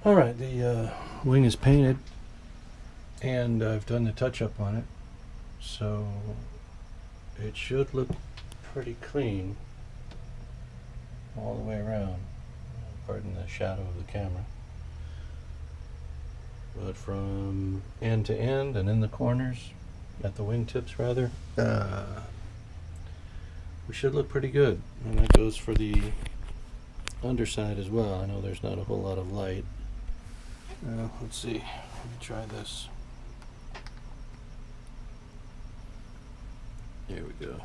Alright, the wing is painted and I've done the touch up on it, so it should look pretty clean all the way around. Pardon the shadow of the camera. But from end to end and in the corners, at the wingtips rather, we should look pretty good. And that goes for the underside as well. I know there's not a whole lot of light. Let's see. Let me try this. There we go.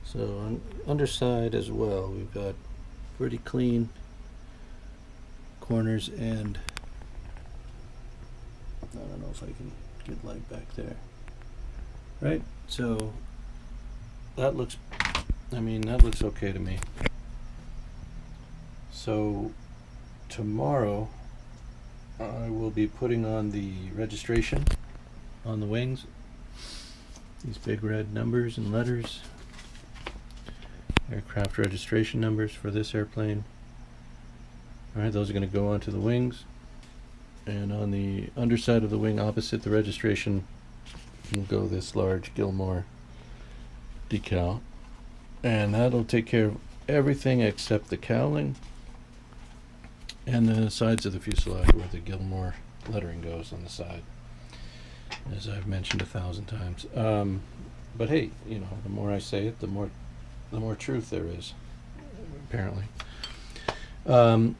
So on underside as well, we've got pretty clean corners, and I don't know if I can get light back there. Right? So that looks, that looks okay to me. So tomorrow I will be putting on the registration on the wings. These big red numbers and letters. Aircraft registration numbers for this airplane. Alright, those are going to go onto the wings. And on the underside of the wing opposite the registration will go this large Gilmore decal. And that'll take care of everything except the cowling and the sides of the fuselage where the Gilmore lettering goes on the side, as I've mentioned 1,000 times. But hey, you know, the more I say it, the more truth there is, apparently. All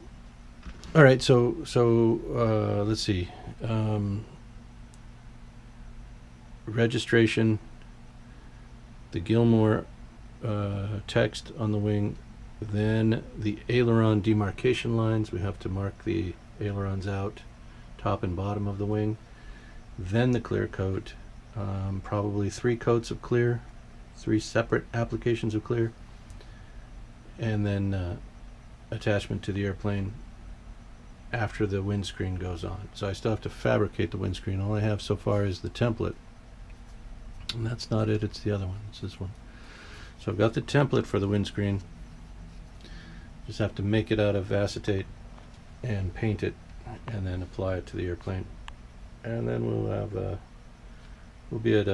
right, so let's see. Registration, the Gilmore text on the wing, then the aileron demarcation lines. We have to mark the ailerons out, top and bottom of the wing. Then the clear coat, probably 3 coats of clear, 3 separate applications of clear, and then attachment to the airplane after the windscreen goes on. So I still have to fabricate the windscreen. All I have so far is the template, and that's not it, it's the other one, it's this one. So I've got the template for the windscreen, just have to make it out of acetate and paint it and then apply it to the airplane, and then we'll be at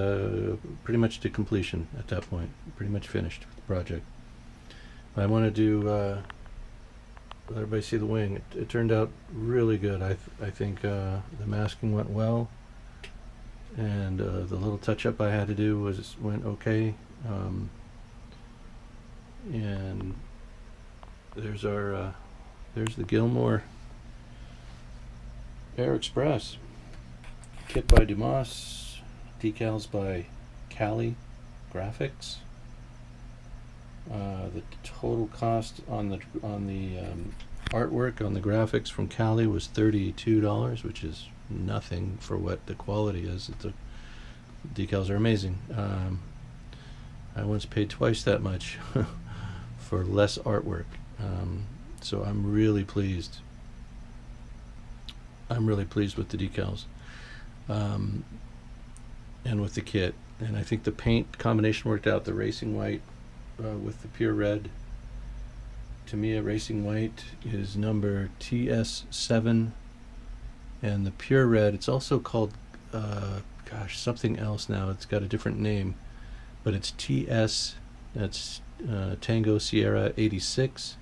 pretty much to completion at that point, pretty much finished with the project. I want to do let everybody see the wing. It turned out really good. I think the masking went well, and the little touch-up I had to do went okay. And there's our there's the Gilmore Air Express kit by Dumas, decals by Cali Graphics. The total cost on the artwork on the graphics from Cali was $32, which is nothing for what the quality is. The decals are amazing. I once paid twice that much for less artwork, so I'm really pleased. I'm really pleased with the decals, and with the kit. And I think the paint combination worked out. The racing white with the pure red. To me, a racing white is number TS7, and the pure red, it's also called something else now. It's got a different name, but it's TS, that's Tango Sierra 86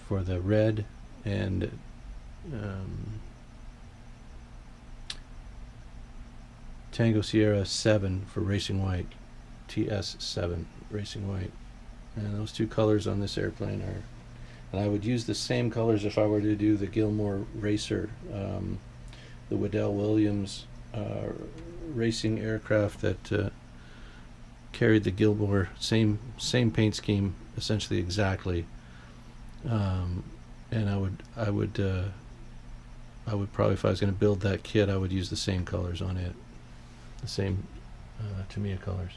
for the red, and Tango Sierra 7 for racing white. TS7 racing white, and those 2 colors on this airplane are, and I would use the same colors if I were to do the Gilmore Racer, the Waddell Williams racing aircraft that carried the Gilmore same paint scheme essentially exactly, and I would probably, if I was going to build that kit, I would use the same colors on it, the same Tamiya colors.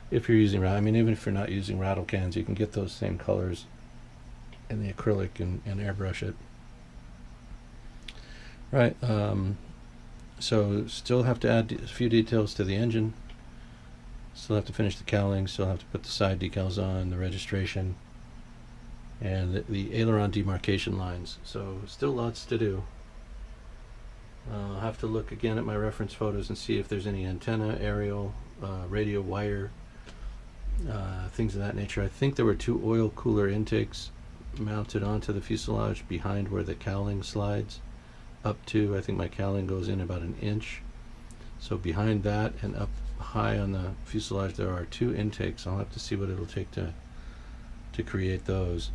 If you're using, even if you're not using rattle cans, you can get those same colors in the acrylic and airbrush it. Right, so still have to add a few details to the engine. Still have to finish the cowling, still have to put the side decals on, the registration. and the aileron demarcation lines. So still lots to do. I'll have to look again at my reference photos and see if there's any antenna, aerial, radio wire, things of that nature. I think there were 2 oil cooler intakes mounted onto the fuselage behind where the cowling slides up to. I think my cowling goes in about 1 inch. So behind that and up high on the fuselage there are 2 intakes. I'll have to see what it'll take to create those.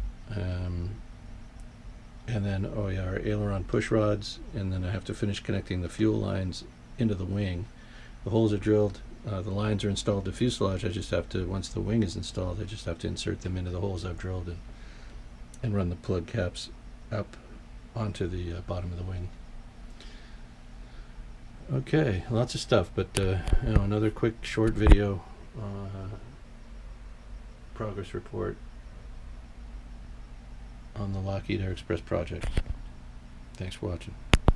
And then, oh yeah, our aileron push rods, and then I have to finish connecting the fuel lines into the wing. The holes are drilled, the lines are installed to fuselage. I just have to, once the wing is installed, I just have to insert them into the holes I've drilled and run the plug caps up onto the bottom of the wing. Okay, lots of stuff, but another quick short video progress report on the Lockheed Air Express project. Thanks for watching.